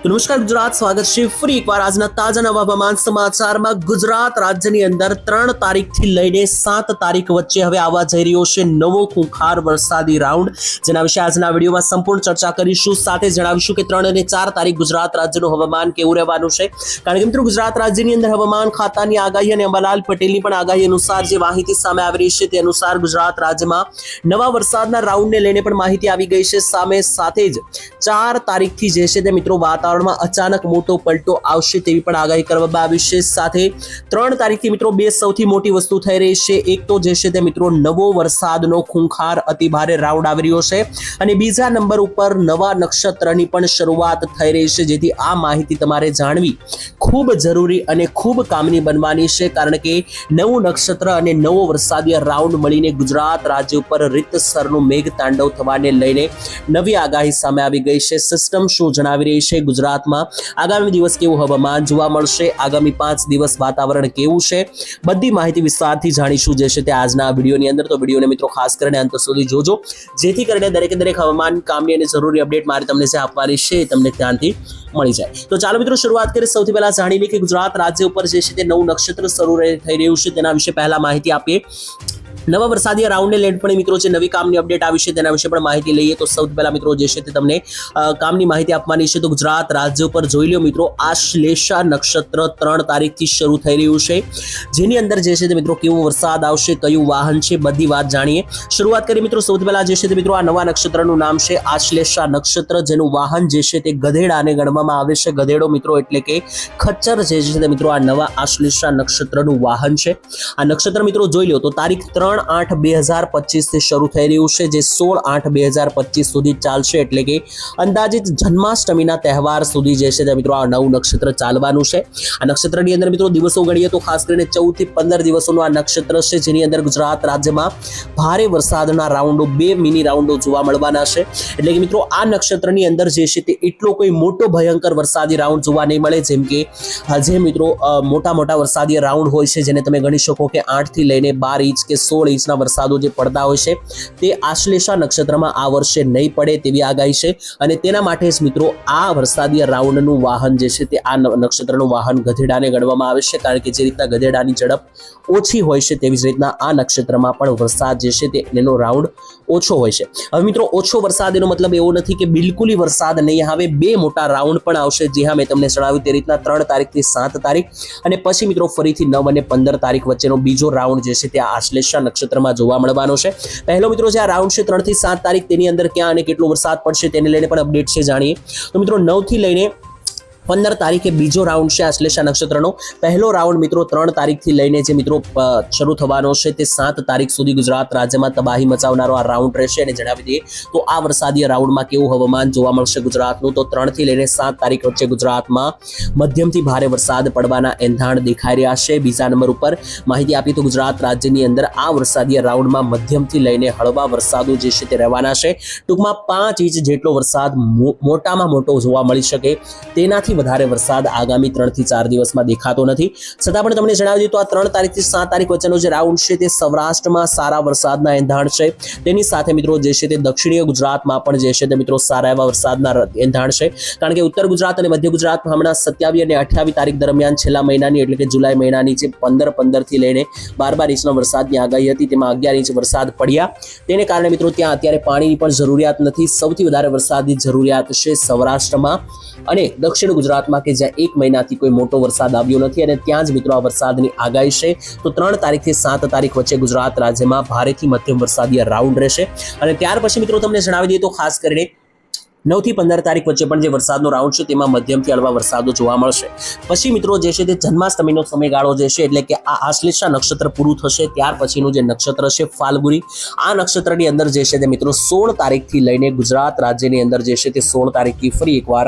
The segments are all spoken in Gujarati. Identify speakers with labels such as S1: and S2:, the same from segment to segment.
S1: તો નમસ્કાર ગુજરાત, સ્વાગત છે ફરી એકવાર આજના તાજા નવા હવામાન સમાચારમાં। ગુજરાત રાજ્યની અંદર 3 તારીખથી લઈને 7 તારીખ વચ્ચે હવે આવવા જઈ રહ્યો છે નવો ખૂંખાર વરસાદી રાઉન્ડ, જેના વિશે આજના વિડીયોમાં સંપૂર્ણ ચર્ચા કરીશું। સાથે જણાવીશું કે 3 અને 4 તારીખ ગુજરાત રાજ્યનું હવામાન કેવું રહેવાનું છે, કારણ કે મિત્રો ગુજરાત રાજ્યની અંદર હવામાન ખાતાની આગાહી અને અંબાલાલ પટેલની પણ આગાહી અનુસાર જે માહિતી સામે આવી રહી છે તે અનુસાર ગુજરાત રાજ્યમાં નવા વરસાદના રાઉન્ડને લઈને પણ માહિતી આવી ગઈ છે સામે। સાથે જ 4 તારીખથી જે છે તે મિત્રો વાતાવરણમાં અચાનક મોટો પલટો આવશે તેવી પણ આગાહી કરવામાં આવી છે। સાથે 3 તારીખથી મિત્રો બે સૌથી મોટી વસ્તુ થઈ રહી છે। એક તો જે છે તે મિત્રો નવો વરસાદનો ખૂંખાર અતિભારે રાઉન્ડ આવી રહ્યો છે અને બીજા નંબર ઉપર નવા નક્ષત્રની પણ શરૂઆત થઈ રહી છે, જેથી આ માહિતી તમારે જાણવી ખૂબ જરૂરી અને ખૂબ કામની બનવાની છે, કારણ કે નવું નક્ષત્ર અને નવો વરસાદી રાઉન્ડ મળીને ગુજરાત રાજ્ય ઉપર રીતસરનું મેઘ તાંડવ થવાને લઈને નવી આગાહી સામે આવી ગઈ છે। સિસ્ટમ શું જણાવી રહી છે, ગુજરાતમાં આગામી દિવસ કેવું હવામાન જોવા મળશે, આગામી 5 દિવસ વાતાવરણ કેવું છે, બધી માહિતી વિસ્તારથી જાણીશું જે છે તે આજના વિડીયોની અંદર। તો વિડીયોને મિત્રો ખાસ કરીને અંત સુધી જોજો, જેથી કરીને દરેક હવામાન કામની અને જરૂરી અપડેટ મારે તમને જે આપવાની છે તમને ધ્યાનથી મળી જાય। તો ચાલો મિત્રો શરૂઆત કરીએ। સૌથી પહેલા જાણીએ કે ગુજરાત રાજ્ય ઉપર જે છે તે નવું નક્ષત્ર શરૂ થઈ રહ્યું છે તેના વિશે પહેલા માહિતી આપીએ। નવા વરસાદી રાઉન્ડને લઈને પણ મિત્રો જે નવી કામની અપડેટ આવી છે તેના વિશે પણ માહિતી લઈએ। તો સૌથી પહેલા મિત્રો જે છે તે તમને કામની માહિતી આપવાની છે। તો ગુજરાત રાજ્ય ઉપર જોઈ લો મિત્રો, આશ્લેષા નક્ષત્ર 3 તારીખથી શરૂ થઈ રહ્યું છે, જેની અંદર જે છે તે મિત્રો કેવો વરસાદ આવશે, કયું વાહન છે, બધી વાત જાણીએ। શરૂઆત કરીએ મિત્રો, સૌથી પહેલા જે છે તે મિત્રો આ નવા નક્ષત્રનું નામ છે આશ્લેષા નક્ષત્ર, જેનું વાહન જે છે તે ગધેડાને ગણવામાં આવે છે। ગધેડો મિત્રો એટલે કે ખચ્ચર જે છે તે મિત્રો આ નવા આશ્લેષા નક્ષત્રનું વાહન છે। આ નક્ષત્ર મિત્રો જોઈ લો તો તારીખ 3/8/2025 થી શરૂ થઈ રહ્યું છે, જે 16/8/2025 સુધી ચાલશે, એટલે કે અંદાજિત જન્માષ્ટમીના તહેવાર સુધી જે છે તે મિત્રો આ નવું નક્ષત્ર ચાલવાનું છે। આ નક્ષત્રની અંદર મિત્રો દિવસો ગણીએ તો ખાસ કરીને 14 થી 15 દિવસોનું આ નક્ષત્ર છે, જેની અંદર ગુજરાત રાજ્યમાં ભારે વરસાદના રાઉન્ડો, 2 મિની રાઉન્ડો જોવા મળવાના છે। એટલે કે મિત્રો આ નક્ષત્રની અંદર જે છે તે એટલો કોઈ મોટો ભયંકર વરસાદી રાઉન્ડ જોવા નહીં મળે, જેમ કે જે મિત્રો મોટા વરસાદી રાઉન્ડ હોય છે, જેને તમે ગણી શકો કે 8 થી લઈને 12 ઇંચ કે 16 ઇંચના વરસાદો જે પડતા હોય છે તે આશ્લેષા નક્ષત્રમાં આ વર્ષે નહીં પડે તેવી આગાહી છે। અને તેના માટે જ મિત્રો આ વરસાદી રાઉન્ડનું વાહન જે છે તે આ નક્ષત્રનું વાહન ગધેડાને ગણવામાં આવે છે, કારણ કે જે રીતના ગધેડાની ઝડપ ઓછી હોય છે તેવી જ રીતના આ નક્ષત્રમાં પણ વરસાદ જે છે તેનો રાઉન્ડ ઓછો હોય છે। હવે મિત્રો ઓછો વરસાદ એનો મતલબ એવો નથી કે બિલકુલ વરસાદ નહીં આવે, 2 મોટા રાઉન્ડ પણ આવશે, જે હા મેં તમને જણાવ્યું તે રીતના 3 તારીખથી 7 તારીખ અને પછી મિત્રો ફરીથી 9 અને 15 તારીખ વચ્ચેનો બીજો રાઉન્ડ જે છે તે આશ્લેષા નક્ષત્રમાં જોવા મળવાનો છે। પહેલો મિત્રો જે આ રાઉન્ડ છે 3 થી 7 તારીખ, તેની અંદર ક્યાં અને કેટલો વરસાદ પડશે તેને લઈને પણ અપડેટ છે જાણીએ। તો મિત્રો 9 થી લઈને 15 તારીખે બીજો રાઉન્ડ છે આશ્લેષા નક્ષત્રનો। પહેલો રાઉન્ડ મિત્રો 3 તારીખથી લઈને જે મિત્રો શરૂ થવાનો છે તે 7 તારીખ સુધી ગુજરાત રાજ્યમાં તબાહી મચાવનારો આ રાઉન્ડ રહેશે। અને જણાવી દઈએ તો આ વરસાદી રાઉન્ડમાં કેવું હવામાન જોવા મળશે ગુજરાતનું, તો 3 થી લઈને 7 તારીખ વચ્ચે ગુજરાતમાં મધ્યમથી ભારે વરસાદ પડવાના એંધાણ દેખાઈ રહ્યા છે। બીજા નંબર ઉપર માહિતી આપી તો ગુજરાત રાજ્યની અંદર આ વરસાદી રાઉન્ડમાં મધ્યમથી લઈને હળવા વરસાદો જે છે તે રહેવાના છે। ટૂંકમાં 5 ઇંચ જેટલો વરસાદ મોટામાં મોટો જોવા મળી શકે, તેનાથી વધારે વરસાદ આગામી 3 થી 4 દિવસમાં દેખાતો નથી। છતાં પણ તમને જણાવી દઉં તો આ 3 તારીખથી 7 તારીખ વચ્ચેનો જે રાઉન્ડ છે તે સૌરાષ્ટ્રમાં સારા વરસાદના એંધાણ છે, તેની સાથે મિત્રો જે છે તે દક્ષિણીય ગુજરાતમાં પણ જે છે તે મિત્રો સારા એવા વરસાદના એંધાણ છે, કારણ કે ઉત્તર ગુજરાત અને મધ્ય ગુજરાતમાં હમણાં 27 અને 28 તારીખ દરમિયાન છેલ્લા મહિનાની એટલે કે જુલાઈ મહિનાની જે 15 થી લઈને 12 ઇંચનો વરસાદની આગાહી હતી, તેમાં 11 ઇંચ વરસાદ પડ્યા, તેને કારણે મિત્રો ત્યાં અત્યારે પાણીની પણ જરૂરિયાત નથી। સૌથી વધારે વરસાદની જરૂરિયાત છે સૌરાષ્ટ્રમાં અને દક્ષિણ ગુજરાતમાં, કે જ્યાં 1 મહિનાથી કોઈ મોટો વરસાદ આવ્યો નથી, અને ત્યાં જ મિત્રો આ વરસાદની આગાહી છે। તો 3 તારીખથી 7 તારીખ વચ્ચે ગુજરાત રાજ્યમાં ભારેથી મધ્યમ વરસાદી રાઉન્ડ રહેશે। અને ત્યાર પછી મિત્રો તમને જણાવી દઈએ તો ખાસ કરીને 9 થી 15 તારીખ વચ્ચે પણ જે વરસાદનો રાઉન્ડ છે તેમાં મધ્યમથી હળવા વરસાદો જોવા મળશે। પછી મિત્રો જે છે તે જન્માષ્ટમીનો સમયગાળો જે છે, એટલે કે આ આશ્લેષા નક્ષત્ર પૂરું થશે ત્યાર પછીનું જે નક્ષત્ર છે ફાલ્ગુની, આ નક્ષત્રની અંદર જે છે તે મિત્રો 16 તારીખથી લઈને ગુજરાત રાજ્યની અંદર જે છે તે 16 તારીખથી ફરી એકવાર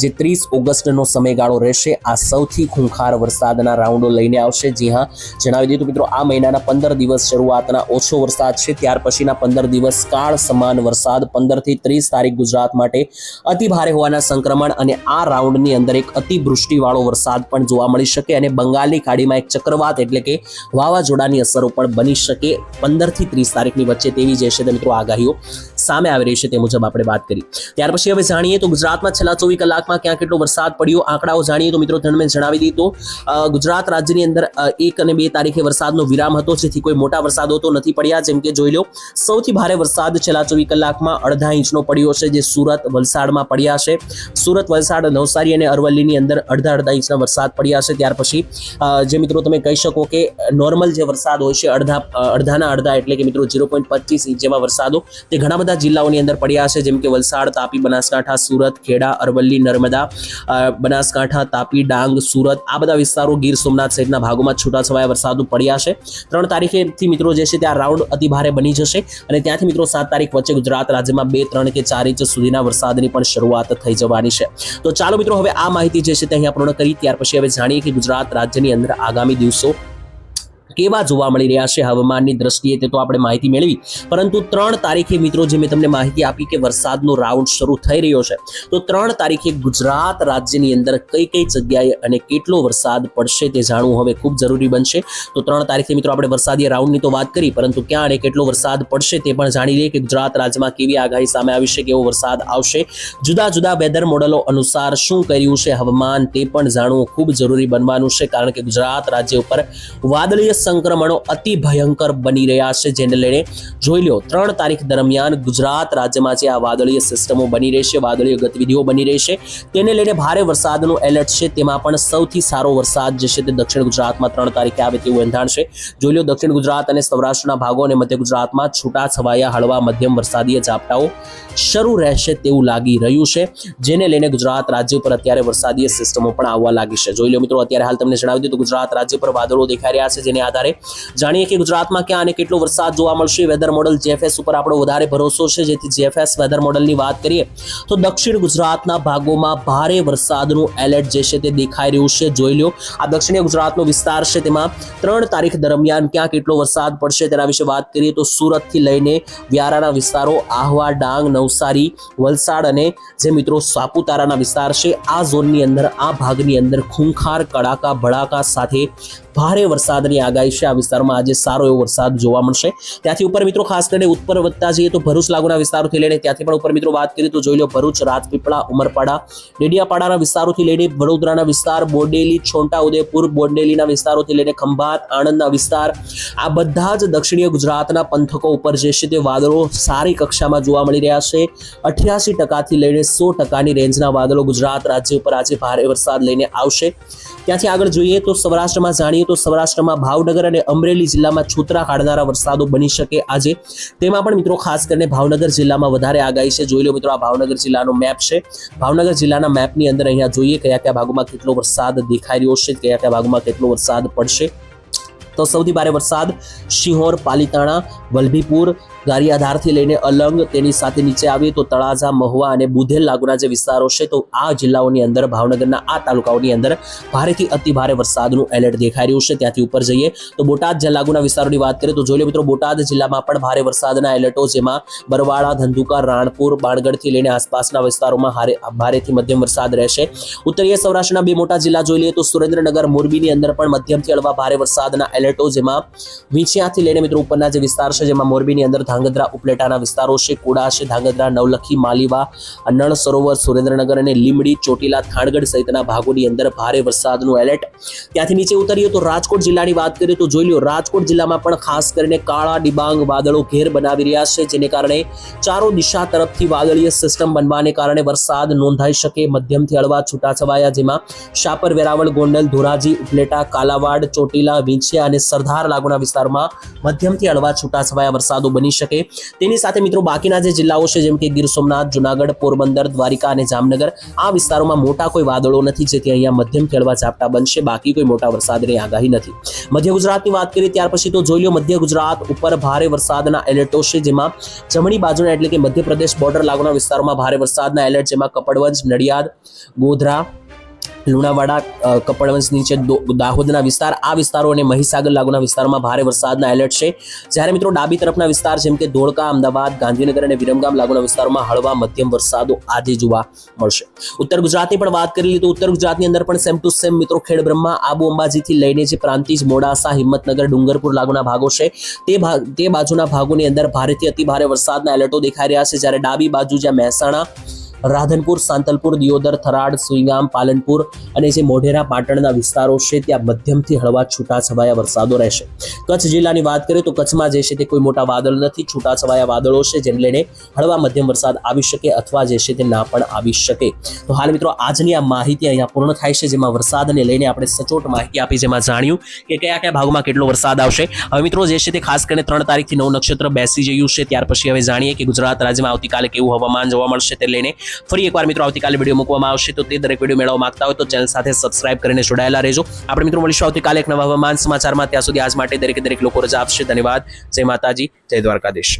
S1: જે 30 ઓગસ્ટનો સમયગાળો રહેશે, આ સૌથી ખૂંખાર વરસાદના રાઉન્ડો લઈને આવશે। જી હા, જણાવી દઈએ તો મિત્રો આ મહિનાના 15 દિવસ શરૂઆતના ઓછો વરસાદ છે, ત્યાર પછીના 15 દિવસ કાળ સમાન વરસાદ 15 થી 30 તારીખ ગુજરાત માટે માટે અતિ ભારે હોવાના સંક્રમણ અને આ રાઉન્ડની અંદર એક અતિવૃષ્ટિવાળો વરસાદ પણ જોવા મળી શકે અને બંગાળની ખાડીમાં એક ચક્રવાત એટલે કે વાવાઝોડાની અસરો પણ બની શકે 15 થી 30 તારીખની વચ્ચે તેવી જે છે તે મિત્રો આગાહીઓ સામે આવી રહી છે તે મુજબ આપણે વાત કરી. ત્યાર પછી હવે જાણીએ તો ગુજરાતમાં છેલ્લા 24 કલાકમાં ક્યાં કેટલો વરસાદ પડ્યો. આંકડાઓ જાણીએ તો મિત્રો તમને જણાવી દઈએ તો ગુજરાત રાજ્યની અંદર 1 અને 2 તારીખે વરસાદનો વિરામ હતો, જેથી કોઈ મોટા વરસાદો તો નથી પડ્યા. જેમ કે જોઈ લો, સૌથી ભારે વરસાદ છેલ્લા 24 કલાકમાં 1.5 ઇંચનો પડ્યો છે, જે સુરત વલસાડમાં પડ્યા છે. સુરત, વલસાડ, નવસારી અને અરવલ્લીની અંદર અડધા ઇંચના વરસાદ પડ્યા છે. ત્યાર પછી જે મિત્રો તમે કહી શકો કે નોર્મલ જે વરસાદ હોય છે અડધાના અડધા એટલે કે મિત્રો 0.25 ઇંચ જેવા વરસાદો તે ઘણા બધા જિલ્લાઓની અંદર પડ્યા છે. જેમ કે વલસાડ, તાપી, બનાસકાંઠા, સુરત, ખેડા, અરવલ્લી, નર્મદા, બનાસકાંઠા, તાપી, ડાંગ, સુરત, આ બધા વિસ્તારો, ગીર સોમનાથ સહિતના ભાગોમાં છૂટાછવાયા વરસાદો પડ્યા છે. 3 તારીખેથી મિત્રો જે છે ત્યાં રાઉન્ડ અતિ ભારે બની જશે અને ત્યાંથી મિત્રો 7 તારીખ વચ્ચે ગુજરાત રાજ્યમાં 2, 3 કે 4 ઇંચ સુધીના વરસાદની પણ શરૂઆત થઈ જવાની છે. તો ચાલો મિત્રો હવે આ માહિતી જે છે તે અહીંયા પૂર્ણ કરી. ત્યાર પછી હવે જાણીએ કે ગુજરાત રાજ્યની અંદર આગામી દિવસો કેવા જોવા મળી રહ્યા છે હવામાનની દ્રષ્ટિએ, તે તો આપણે માહિતી મેળવી, પરંતુ 3 તારીખે મિત્રો જે મેં તમને માહિતી આપી કે વરસાદનો રાઉન્ડ શરૂ થઈ રહ્યો છે, તો 3 તારીખે ગુજરાત રાજ્યની અંદર કઈ કઈ જગ્યાએ અને કેટલો વરસાદ પડશે તે જાણવું હવે ખૂબ જરૂરી બનશે. તો 3 તારીખે મિત્રો આપણે વરસાદી રાઉન્ડની તો વાત કરી, પરંતુ ક્યાં અને કેટલો વરસાદ પડશે તે પણ જાણી લઈએ કે ગુજરાત રાજ્યમાં કેવી આગાહી સામે આવી છે, કેવો વરસાદ આવશે, જુદા જુદા વેધર મોડલો અનુસાર શું કર્યું છે હવામાન તે પણ જાણવું ખૂબ જરૂરી બનવાનું છે. કારણ કે ગુજરાત રાજ્ય ઉપર વાદળીય સંક્રમણો અતિ ભયંકર બની રહ્યા છે, જેને લઈને જોઈ લો 3 તારીખ દરમિયાન ગુજરાત રાજ્યમાં જે આ વાદળીય સિસ્ટમો બની રહેશે, વાદળીય ગતિવિધિઓ બની રહેશે, તેને લઈને ભારે વરસાદનું એલર્ટ છે. તેમાં પણ સૌથી સારો વરસાદ જે છે તે દક્ષિણ ગુજરાતમાં 3 તારીખે આવે તેવું એંધાણ છે. જોઈ લો, દક્ષિણ ગુજરાત અને સૌરાષ્ટ્રના ભાગો અને મધ્ય ગુજરાતમાં છૂટા છવાયા હળવા મધ્યમ વરસાદીય ઝાપટાઓ શરૂ રહેશે તેવું લાગી રહ્યું છે, જેને લઈને ગુજરાત રાજ્ય ઉપર અત્યારે વરસાદીય સિસ્ટમો પણ આવવા લાગી છે. જોઈ લો મિત્રો, અત્યારે હાલ તમને જણાવી દઉં તો ગુજરાત રાજ્ય પર વાદળો દેખાઈ રહ્યા છે, જેને આધારે જાણીએ કે ગુજરાતમાં ક્યાં અને કેટલો વરસાદ જોવા મળશે. વેધર મોડલ GFS ઉપર આપણો વધારે ભરોસો છે, જેથી GFS વેધર મોડલની વાત કરીએ તો દક્ષિણ ગુજરાતના ભાગોમાં ભારે વરસાદનું એલર્ટ જે છે તે દેખાઈ રહ્યું છે. જોઈ લો, આ દક્ષિણીય ગુજરાતનો વિસ્તાર છે, તેમાં 3 તારીખ દરમિયાન ક્યાં કેટલો વરસાદ પડશે તેના વિશે વાત કરીએ તો સુરતથી લઈને વ્યારાના વિસ્તારો, આહવા, ડાંગ, નવસારી, વલસાડ અને જે મિત્રો સાપુતારાના વિસ્તાર છે, આ ઝોનની અંદર, આ ભાગની અંદર ખૂંખાર કડાકા ભડાકા સાથે ભારે વરસાદની આગાહી છે. આ વિસ્તારમાં આજે સારો એવો વરસાદ જોવા મળશે. ત્યાંથી ઉપર મિત્રો ખાસ કરીને ઉપર વધતા જઈએ તો ભરૂચ લાગુના વિસ્તારોથી લઈને ત્યાંથી પણ ઉપર મિત્રો વાત કરીએ તો જોઈ લો, ભરૂચ, રાજપીપળા, ઉમરપાડા, ડેડિયાપાડાના વિસ્તારોથી લઈને વડોદરાના વિસ્તાર, બોડેલી, છોટા ઉદેપુર, બોડેલીના વિસ્તારોથી લઈને ખંભાત, આણંદના વિસ્તાર, આ બધા જ દક્ષિણીય ગુજરાતના પંથકો ઉપર જે છે તે વાદળો સારી કક્ષામાં જોવા મળી રહ્યા છે. 88% થી લઈને 100%ની રેન્જના વાદળો ગુજરાત રાજ્ય ઉપર આજે ભારે વરસાદ લઈને આવશે. ત્યાંથી આગળ જોઈએ તો સૌરાષ્ટ્રમાં જાણીએ તો સૌરાષ્ટ્રમાં ભાવનગર અને અમરેલી જિલ્લામાં છૂતરા કાઢનારા વરસાદો બની શકે આજે. તેમાં પણ મિત્રો ખાસ કરીને ભાવનગર જિલ્લામાં વધારે આગાહી છે. જોઈ લો મિત્રો, આ ભાવનગર જિલ્લાનો મેપ છે. ભાવનગર જિલ્લાના મેપની અંદર અહીંયા જોઈએ કયા કયા ભાગોમાં કેટલો વરસાદ દેખાઈ રહ્યો છે, કયા કયા ભાગોમાં કેટલો વરસાદ પડશે. તો સૌથી ભારે વરસાદ શિહોર, પાલીતાણા, વલભીપુર, ગારિયાધારથી લઈને અલંગ, તેની સાથે નીચે આવીએ તો તળાજા, મહુવા અને બુધેલ લાગુના જે વિસ્તારો છે, તો આ જિલ્લાઓની અંદર, ભાવનગરના આ તાલુકાઓની અંદર ભારેથી અતિ ભારે વરસાદનું એલર્ટ દેખાઈ રહ્યું છે. ત્યાંથી ઉપર જઈએ તો બોટાદ લાગુના વિસ્તારોની વાત કરીએ તો જોઈ લો મિત્રો, બોટાદ જિલ્લામાં પણ ભારે વરસાદના એલર્ટો, જેમાં બરવાળા, ધંધુકા, રાણપુર, બાણગઢથી લઈને આસપાસના વિસ્તારોમાં ભારેથી મધ્યમ વરસાદ રહેશે. ઉત્તરીય સૌરાષ્ટ્રના 2 મોટા જિલ્લા જોઈ લઈએ તો સુરેન્દ્રનગર, મોરબીની અંદર પણ મધ્યમથી હળવા ભારે વરસાદના એલર્ટો, જેમાં વિંછિયાથી લઈને મિત્રો ઉપરના જે વિસ્તાર છે, જેમાં મોરબીની અંદર ધાંગધ્રા, ઉપલેટાના વિસ્તારો છે, કુડા છે, ધાંગધ્રા, નવલખી, માલીવા, નળ સરોવર, સુરેન્દ્રનગર અને લીમડી, ચોટીલા, થાણગઢ સહિતના ભાગોની અંદર ભારે વરસાદનું એલર્ટ. ત્યાંથી નીચે ઉતરીએ તો રાજકોટ જિલ્લાની વાત કરીએ તો જોઈ લો, રાજકોટ જિલ્લામાં પણ ખાસ કરીને કાળા ડિબાંગ વાદળો ઘેર બનાવી રહ્યા છે, જેને કારણે ચારો દિશા તરફથી વાદળીય સિસ્ટમ બનવાને કારણે વરસાદ નોંધાઈ શકે. મધ્યમથી હળવા છૂટાછવાયા, જેમાં શાપર, વેરાવળ, ગોંડલ, ધોરાજી, ઉપલેટા, કાલાવાડ, ચોટીલા, વિંછિયા અને સરદાર લાગુના વિસ્તારમાં મધ્યમથી હળવા છૂટાછવાયા વરસાદો બની શકે. તેની સાથે મિત્રો બાકીના જે જિલ્લાઓ છે, જેમ કે ગીર સોમનાથ, જુનાગઢ, પોરબંદર, દ્વારિકા અને જામનગર, આ વિસ્તારોમાં મોટા કોઈ વાદળો નથી, જેથી અહીંયા મધ્યમથી હળવા ઝાપટા બનશે. બાકી કોઈ મોટા વરસાદની આગાહી નથી. મધ્ય ગુજરાતની વાત કરીએ ત્યાર પછી તો જોઈ લો, મધ્ય ગુજરાત ઉપર ભારે વરસાદના એલર્ટો છે, જેમાં જમણી બાજુના એટલે કે મધ્યપ્રદેશ બોર્ડર લાગુના વિસ્તારોમાં ભારે વરસાદના એલર્ટ, જેમાં કપડવંજ, નડિયાદ, ગોધરા, લુણાવાડા, કપડવંશ નીચે દાહોદના વિસ્તાર, આ વિસ્તારો અને મહીસાગર લાગુના વિસ્તારોમાં ભારે વરસાદના એલર્ટ છે. જ્યારે મિત્રો ડાબી તરફના વિસ્તાર જેમ કે ધોળકા, અમદાવાદ, ગાંધીનગર અને વિરમગામ લાગુના વિસ્તારોમાં હળવા મધ્યમ વરસાદો આજે જોવા મળશે. ઉત્તર ગુજરાતની પણ વાત કરી લીધું. ઉત્તર ગુજરાતની અંદર પણ સેમ ટુ સેમ મિત્રો ખેડબ્રહ્મા, આબુ અંબાજીથી લઈને જે પ્રાંતિજ, મોડાસા, હિંમતનગર, ડુંગરપુર લાગુના ભાગો છે તે બાજુના ભાગોની અંદર ભારેથી અતિ ભારે વરસાદના એલર્ટો દેખાઈ રહ્યા છે. જ્યારે ડાબી બાજુ જ્યાં મહેસાણા, રાધનપુર, સાંતલપુર, દિયોદર, થરાદ, સુઈગામ, પાલનપુર અને જે મોઢેરા, પાટણના વિસ્તારો છે ત્યાં મધ્યમથી હળવા છૂટાછવાયા વરસાદો રહેશે. કચ્છ જિલ્લાની વાત કરીએ તો કચ્છમાં જે છે તે કોઈ મોટા વાદળ નથી, છૂટાછવાયા વાદળો છે, જેને લઈને હળવા મધ્યમ વરસાદ આવી શકે અથવા જે છે તે ના પણ આવી શકે. તો હાલ મિત્રો આજની આ માહિતી અહીંયા પૂર્ણ થાય છે, જેમાં વરસાદને લઈને આપણે સચોટ માહિતી આપી, જેમાં જાણ્યું કે કયા કયા ભાગોમાં કેટલો વરસાદ આવશે. હવે મિત્રો જે છે તે ખાસ કરીને 3 તારીખથી 9 નક્ષત્ર બેસી ગયું છે. ત્યાર પછી હવે જાણીએ કે ગુજરાત રાજ્યમાં આવતીકાલે કેવું હવામાન જોવા મળશે તે લઈને ફરી એકવાર મિત્રો આવતીકાલે વિડીયો મૂકવામાં આવશે. તો તે દરેક વિડીયો મેળવવા માંગતા હોય તો ચેનલ સાથે સબસ્ક્રાઇબ કરીને જોડાયેલા રહેજો. આપણે મિત્રો મળીશું આવતીકાલે એક નવા હવામાન સમાચારમાં. ત્યાં સુધી આજ માટે દરેક લોકો રજા આપશે. ધન્યવાદ. જય માતાજી, જય દ્વારકાધીશ.